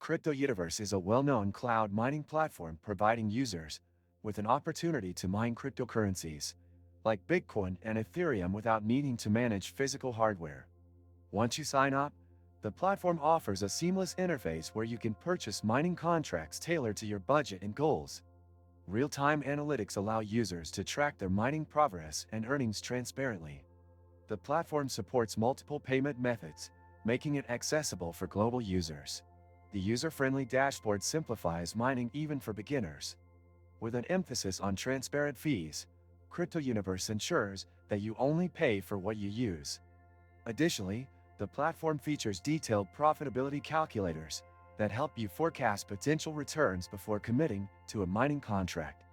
CryptoUniverse is a well-known cloud mining platform providing users with an opportunity to mine cryptocurrencies, like Bitcoin and Ethereum without needing to manage physical hardware. Once you sign up, the platform offers a seamless interface where you can purchase mining contracts tailored to your budget and goals. Real-time analytics allow users to track their mining progress and earnings transparently. The platform supports multiple payment methods, making it accessible for global users. The user-friendly dashboard simplifies mining even for beginners. With an emphasis on transparent fees, CryptoUniverse ensures that you only pay for what you use. Additionally, the platform features detailed profitability calculators that help you forecast potential returns before committing to a mining contract.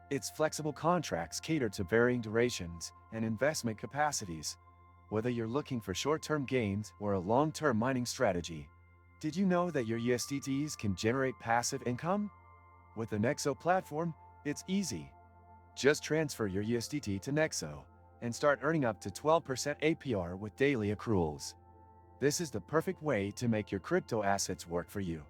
Its flexible contracts cater to varying durations and investment capacities, whether you're looking for short-term gains or a long-term mining strategy. Did you know that your USDTs can generate passive income? With the Nexo platform, it's easy. Just transfer your USDT to Nexo and start earning up to 12% APR with daily accruals. This is the perfect way to make your crypto assets work for you.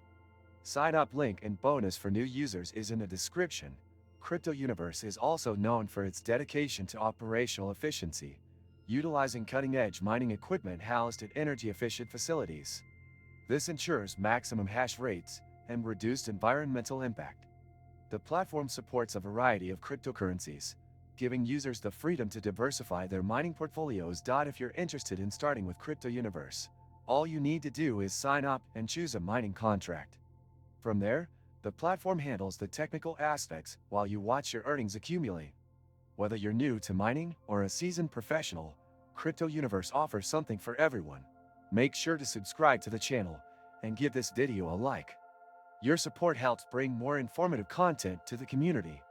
Sign up link and bonus for new users is in the description. CryptoUniverse is also known for its dedication to operational efficiency, utilizing cutting-edge mining equipment housed at energy-efficient facilities. This ensures maximum hash rates and reduced environmental impact. The platform supports a variety of cryptocurrencies, giving users the freedom to diversify their mining portfolios. If you're interested in starting with CryptoUniverse, all you need to do is sign up and choose a mining contract. From there, the platform handles the technical aspects while you watch your earnings accumulate. Whether you're new to mining or a seasoned professional, CryptoUniverse offers something for everyone. Make sure to subscribe to the channel and give this video a like. Your support helps bring more informative content to the community.